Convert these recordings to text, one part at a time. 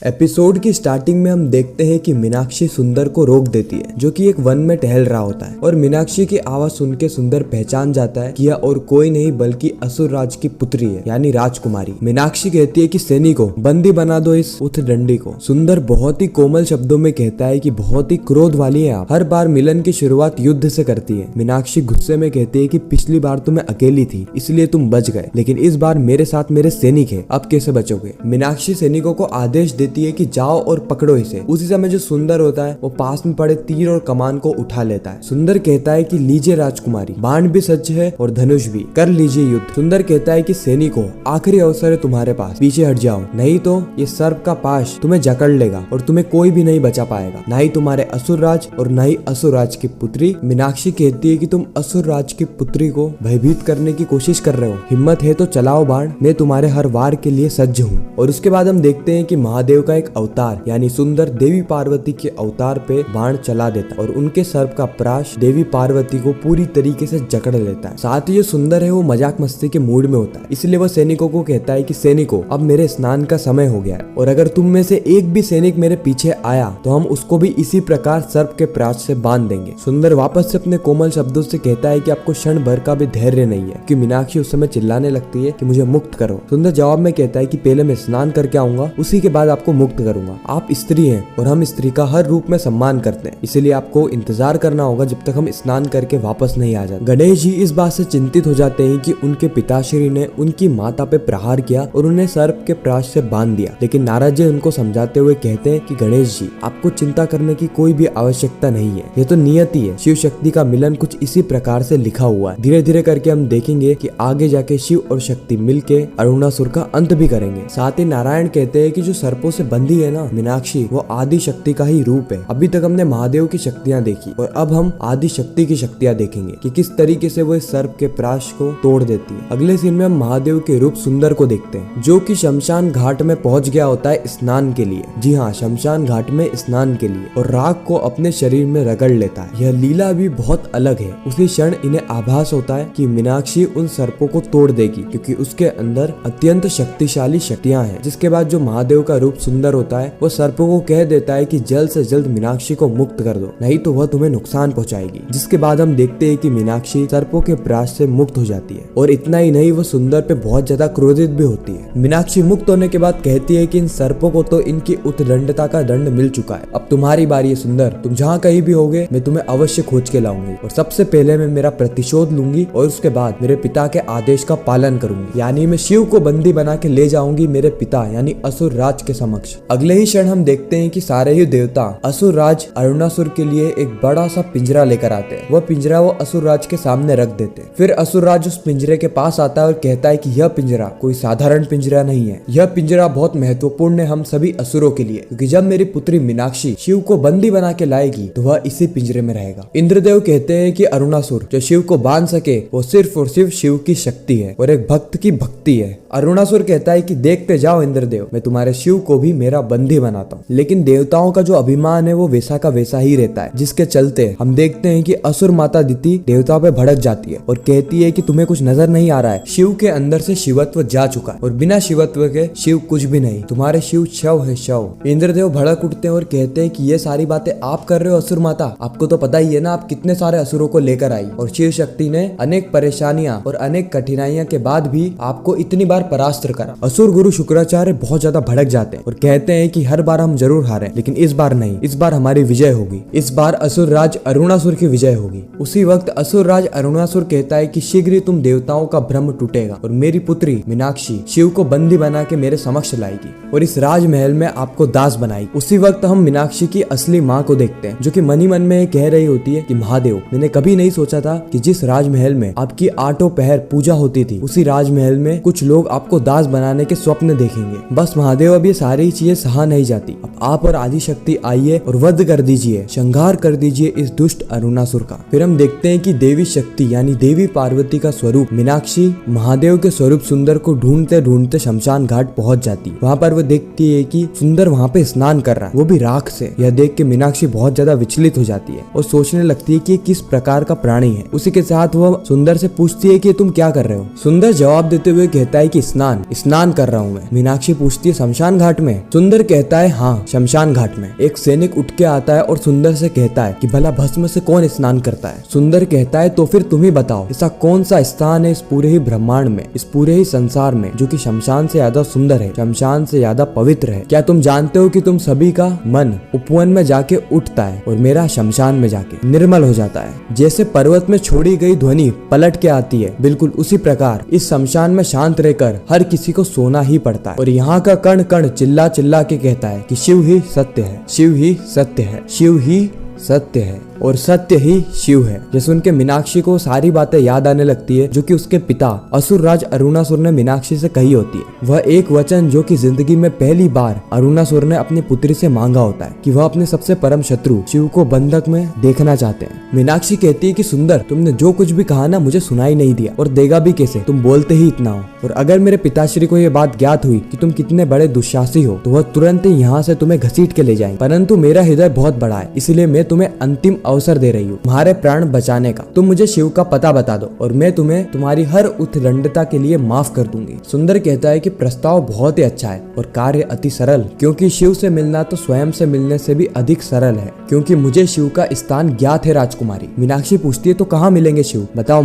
Episode की starting में हम देखते हैं कि मीनाक्षी सुंदर को रोक देती है, जो कि एक वन में टहल रहा होता है। और मीनाक्षी की आवाज सुन के सुंदर पहचान जाता है कि यह और कोई नहीं बल्कि असुर राज की पुत्री है, यानी राजकुमारी। मीनाक्षी कहती है कि सैनिकों, बंदी बना दो इस उथडंडी को। सुंदर बहुत ही कोमल शब्दों में कहता है कि बहुत ही क्रोध वाली है आप, हर बार मिलन की शुरुआत युद्ध से करती है। मीनाक्षी गुस्से में कहती है कि पिछली बार तुम्हें अकेली थी इसलिए तुम बच गए, लेकिन इस बार मेरे साथ मेरे सैनिक है, अब कैसे बचोगे। मीनाक्षी सैनिकों को आदेश देती है कि जाओ और पकड़ो इसे। उसी समय जो सुंदर होता है वो पास में पड़े तीर और कमान को उठा लेता है। सुंदर कहता है कि लीजिए राजकुमारी, बाण भी सच है और धनुष भी, कर लीजिए युद्ध। सुंदर कहता है कि सैनिकों, आखिरी अवसर है तुम्हारे पास, पीछे हट जाओ, नहीं तो ये सर्प का पाश तुम्हें जकड़ लेगा और तुम्हें कोई भी नहीं बचा पाएगा, ना ही तुम्हारे असुर राज और ना ही असुर राज की पुत्री। मीनाक्षी कहती है कि तुम असुर राज की पुत्री को भयभीत करने की कोशिश कर रहे हो, हिम्मत है तो चलाओ बाण, मैं तुम्हारे हर वार के लिए सज्ज हूँ। और उसके बाद हम देखते हैं कि महादेव का एक अवतार यानी सुंदर देवी पार्वती के अवतार पे बाण चला देता है और उनके सर्प का प्राश देवी पार्वती को पूरी तरीके से जकड़ लेता है। साथ ही जो सुंदर है वो मजाक मस्ती के मूड में होता है, इसलिए वो सैनिकों को कहता है कि सैनिकों, अब मेरे स्नान का समय हो गया है और अगर तुम में से एक भी सैनिक मेरे पीछे आया तो हम उसको भी इसी प्रकार सर्प के प्राश से बांध देंगे। सुंदर वापस से अपने कोमल शब्दों से कहता है कि आपको क्षण भर का भी धैर्य नहीं है, कि मीनाक्षी उस समय चिल्लाने लगती है कि मुझे मुक्त करो। सुंदर जवाब में कहता है कि पहले मैं स्नान करके आऊंगा, उसी के बाद आपको मुक्त करूंगा। आप स्त्री हैं और हम स्त्री का हर रूप में सम्मान करते हैं, इसलिए आपको इंतजार करना होगा जब तक हम स्नान करके वापस नहीं आ जाते। गणेश जी इस बात से चिंतित हो जाते हैं कि उनके पिताश्री ने उनकी माता पे प्रहार किया और उन्हें सर्प के प्राश से बांध दिया, लेकिन नारद जी उनको समझाते हुए कहते हैं कि गणेश जी, आपको चिंता करने की कोई भी आवश्यकता नहीं है, ये तो नियति है, शिव शक्ति का मिलन कुछ इसी प्रकार से लिखा हुआ है। धीरे धीरे करके हम देखेंगे कि आगे जाके शिव और शक्ति मिलके अरुणासुर का अंत भी करेंगे। साथ ही नारायण कहते हैं कि जो सर्पों से बंधी है ना मीनाक्षी, वो आदि शक्ति का ही रूप है। अभी तक हमने महादेव की शक्तियां देखी और अब हम आदि शक्ति की शक्तियां देखेंगे कि किस तरीके से वो इस सर्प के प्राश को तोड़ देती है। अगले सीन में हम महादेव के रूप सुंदर को देखते हैं, जो कि शमशान घाट में पहुंच गया होता है स्नान के लिए। जी हाँ, शमशान घाट में स्नान के लिए, और राख को अपने शरीर में रगड़ लेता है। यह लीला भी बहुत अलग है। उसी क्षण इन्हें आभास होता है कि मीनाक्षी उन सर्पों को तोड़ देगी, क्योंकि उसके अंदर अत्यंत शक्तिशाली शक्तियां हैं। जिसके बाद जो महादेव का रूप सुंदर होता है वो सर्पों को कह देता है कि जल्द से जल्द मीनाक्षी को मुक्त कर दो, नहीं तो वह तुम्हें नुकसान पहुंचाएगी। जिसके बाद हम देखते हैं कि मीनाक्षी सर्पों के प्राश से मुक्त हो जाती है, और इतना ही नहीं, वो सुंदर पे बहुत ज्यादा क्रोधित भी होती है। मीनाक्षी मुक्त होने के बाद कहती है कि इन सर्पों को तो इनकी उद्दंडता का दंड मिल चुका है, अब तुम्हारी बारी है सुंदर, तुम जहाँ कहीं भी होगे मैं तुम्हें अवश्य खोज के लाऊंगी, और सबसे पहले मैं मेरा प्रतिशोध लूंगी और उसके बाद मेरे पिता के आदेश का पालन करूंगी, यानी मैं शिव को बंदी बना के ले जाऊंगी मेरे पिता यानी असुर राज के समक्ष। अगले ही क्षण हम देखते हैं कि सारे ही देवता असुर राज अरुणासुर के लिए एक बड़ा सा पिंजरा लेकर आते हैं। वह पिंजरा वो असुर राज के सामने रख देते हैं। फिर असुर राज उस पिंजरे के पास आता है और कहता है कि यह पिंजरा कोई साधारण पिंजरा नहीं है, यह पिंजरा बहुत महत्वपूर्ण है हम सभी असुरों के लिए, क्योंकि जब मेरी पुत्री मीनाक्षी शिव को बंदी बना के लाएगी तो वह इसी पिंजरे में रहेगा। इंद्रदेव कहते हैं कि अरुणासुर जो शिव को बांध सके वो सिर्फ और सिर्फ शिव की शक्ति है और एक भक्त की भक्ति है। अरुणासुर कहता है कि देखते जाओ इंद्रदेव, मैं तुम्हारे शिव को भी मेरा बंदी बनाता हूँ। लेकिन देवताओं का जो अभिमान है वो वैसा का वैसा ही रहता है, जिसके चलते हम देखते हैं कि असुर माता दिति देवताओं पे भड़क जाती है और कहती है कि तुम्हें कुछ नजर नहीं आ रहा है, शिव के अंदर से शिवत्व जा चुका है और बिना शिवत्व के शिव कुछ भी नहीं, तुम्हारे शिव शव है शव। इंद्रदेव भड़क उठते हैं और कहते हैं कि ये सारी बातें आप कर रहे हो असुर माता, आपको तो पता ही है ना आप कितने सारे असुरों को लेकर आई, और शिव शक्ति ने अनेक परेशानियां और अनेक कठिनाइयों के बाद भी आपको इतनी बार परास्त करा। असुर गुरु शुक्राचार्य बहुत ज्यादा भड़क जाते हैं और कहते हैं कि हर बार हम जरूर हारे, लेकिन इस बार नहीं, इस बार हमारी विजय होगी, इस बार असुर राज अरुणासुर की विजय होगी। उसी वक्त असुर राज अरुणासुर कहता है कि शीघ्र ही तुम देवताओं का भ्रम टूटेगा और मेरी पुत्री मीनाक्षी शिव को बंदी बना के मेरे समक्ष लाएगी और इस राजमहल में आपको दास बनाएगी। उसी वक्त हम मीनाक्षी की असली माँ को देखते हैं, जो कि मन ही मन में कह रही होती है कि महादेव, मैंने कभी नहीं सोचा था कि जिस राजमहल में आपकी आठों पहर पूजा होती थी उसी राजमहल में कुछ लोग आपको दास बनाने के स्वप्न देखेंगे। बस महादेव, अब ये सारी चीजें सहा नहीं जाती, अब आप और आदिशक्ति आइए और वध कर दीजिए, संहार कर दीजिए इस दुष्ट अरुणासुर का। फिर हम देखते हैं कि देवी शक्ति यानी देवी पार्वती का स्वरूप मीनाक्षी महादेव के स्वरूप सुंदर को ढूंढते ढूंढते शमशान घाट पहुंच जाती है। वहाँ पर वो देखती है कि सुंदर वहाँ पे स्नान कर रहा है, वो भी राख से। यह देख के मीनाक्षी बहुत ज्यादा विचलित हो जाती है और सोचने लगती है कि किस प्रकार का प्राणी है। उसी के साथ वह सुंदर से पूछती है कि तुम क्या कर रहे हो। सुंदर जवाब देते हुए कहता है कि स्नान कर रहा हूँ मैं। मीनाक्षी पूछती है शमशान घाट में? सुंदर कहता है हाँ, शमशान घाट में। एक सैनिक उठ के आता है और सुंदर से कहता है कि भला भस्म से कौन स्नान करता है? सुंदर कहता है तो फिर तुम ही बताओ, ऐसा कौन सा स्थान है इस पूरे ही ब्रह्मांड में, इस पूरे ही संसार में, जो कि शमशान से ज्यादा सुंदर है, शमशान से ज्यादा पवित्र है? क्या तुम जानते हो कि तुम सभी का मन उपवन में जाके उठता है और मेरा शमशान में जाके निर्मल हो जाता है? जैसे पर्वत में छोड़ी गई ध्वनि पलट के आती है, बिल्कुल उसी प्रकार इस शमशान में शांत रहकर हर किसी को सोना ही पड़ता है। और यहाँ का कण कण चिल्ला चिल्ला के कहता है कि शिव ही सत्य है, शिव ही सत्य है, शिव ही सत्य है और सत्य ही शिव है। जैसे सुन के मीनाक्षी को सारी बातें याद आने लगती है जो कि उसके पिता असुर राज अरुणासुर ने मीनाक्षी से कही होती है। वह एक वचन जो कि जिंदगी में पहली बार अरुणासुर ने अपनी पुत्री से मांगा होता है कि वह अपने सबसे परम शत्रु शिव को बंधक में देखना चाहते हैं। मीनाक्षी कहती है कि सुंदर, तुमने जो कुछ भी कहा ना मुझे सुनाई नहीं दिया और देगा भी कैसे, तुम बोलते ही इतना हो। और अगर मेरे पिताश्री को यह बात ज्ञात हुई कि तुम कितने बड़े दुशासी हो तो वह तुरंत ही यहाँ से तुम्हें घसीट के ले जाएंगे। परंतु मेरा हृदय बहुत बड़ा है, इसलिए मैं तुम्हें अंतिम अवसर दे रही हूँ तुम्हारे प्राण बचाने का। तुम मुझे शिव का पता बता दो और मैं तुम्हें तुम्हारी हर उद्दंडता के लिए माफ कर दूंगी। सुंदर कहता है कि प्रस्ताव बहुत ही अच्छा है और कार्य अति सरल, क्योंकि शिव से मिलना तो स्वयं से मिलने से भी अधिक सरल है, क्योंकि मुझे शिव का स्थान ज्ञात है राजकुमारी। मीनाक्षी पूछती है तो कहाँ मिलेंगे शिव? बताओ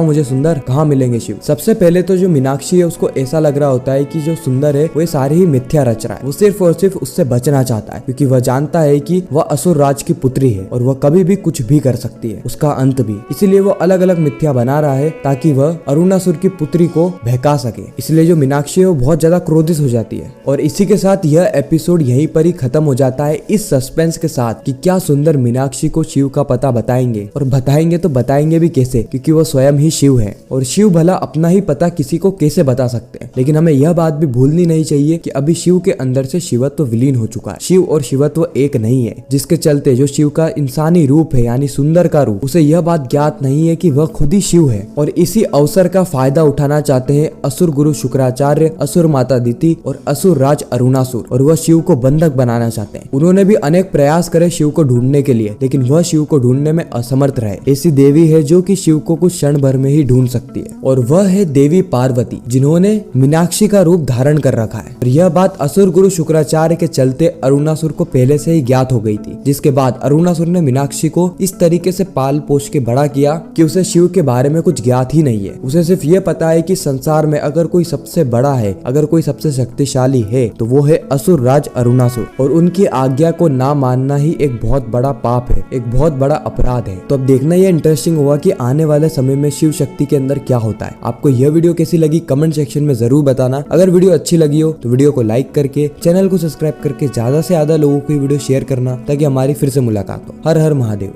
मुझे सुंदर, कहाँ मिलेंगे शिव? सबसे पहले तो जो मीनाक्षी है उसको ऐसा लग रहा होता है कि जो सुंदर है वो सारी ही मिथ्या रच रहा है। वो सिर्फ और सिर्फ उससे बचना चाहता है, क्योंकि वह जानता है कि वह असुर राज की पुत्री है और वह कभी भी कुछ भी कर सकती है, उसका अंत भी। इसलिए वो अलग अलग मिथ्या बना रहा है ताकि वह अरुणासुर की पुत्री को बहका सके। इसलिए जो मीनाक्षी है वो बहुत ज्यादा क्रोधित हो जाती है। और इसी के साथ यह एपिसोड यहीं पर ही खत्म हो जाता है, इस सस्पेंस के साथ कि क्या सुंदर मीनाक्षी को शिव का पता बताएंगे, और बताएंगे तो बताएंगे भी कैसे, क्योंकि वो स्वयं ही शिव है। और शिव भला अपना ही पता किसी को कैसे बता सकते हैं। लेकिन हमें यह बात भी भूलनी नहीं चाहिए कि अभी शिव के अंदर से शिवत्व विलीन हो चुका है। शिव और शिवत्व एक नहीं है, जिसके चलते जो शिव का इंसानी रूप है यानी सुंदर का रूप, उसे यह बात ज्ञात नहीं है कि वह खुद ही शिव है। और इसी अवसर का फायदा उठाना चाहते हैं असुर गुरु शुक्राचार्य, असुर माता दिति और असुर राज अरुणासुर, और वह शिव को बंधक बनाना चाहते हैं। उन्होंने भी अनेक प्रयास करे शिव को ढूंढने के लिए, लेकिन वह शिव को ढूंढने में असमर्थ रहे। ऐसी देवी है जो कि शिव को कुछ क्षण भर में ही ढूंढ सकती है, और वह है देवी पार्वती, जिन्होंने मीनाक्षी का रूप धारण कर रखा है। और यह बात असुर गुरु शुक्राचार्य के चलते अरुणासुर को पहले से ही ज्ञात हो गई थी, जिसके बाद अरुणासुर ने मीनाक्षी को इस तरीके से पाल पोष के बड़ा किया कि उसे शिव के बारे में कुछ ज्ञात ही नहीं है। उसे सिर्फ ये पता है कि संसार में अगर कोई सबसे बड़ा है, अगर कोई सबसे शक्तिशाली है तो वो है असुर राज अरुणासुर, और उनकी आज्ञा को ना मानना ही एक बहुत बड़ा पाप है, एक बहुत बड़ा अपराध है। तो अब देखना यह इंटरेस्टिंग होगा कि आने वाले समय में शिव शक्ति के अंदर क्या होता है। आपको यह वीडियो कैसी लगी कमेंट सेक्शन में जरूर बताना। अगर वीडियो अच्छी लगी हो तो वीडियो को लाइक करके, चैनल को सब्सक्राइब करके ज्यादा से ज्यादा लोगों को वीडियो शेयर करना, ताकि हमारी फिर से मुलाकात हो। हर हर महादेव।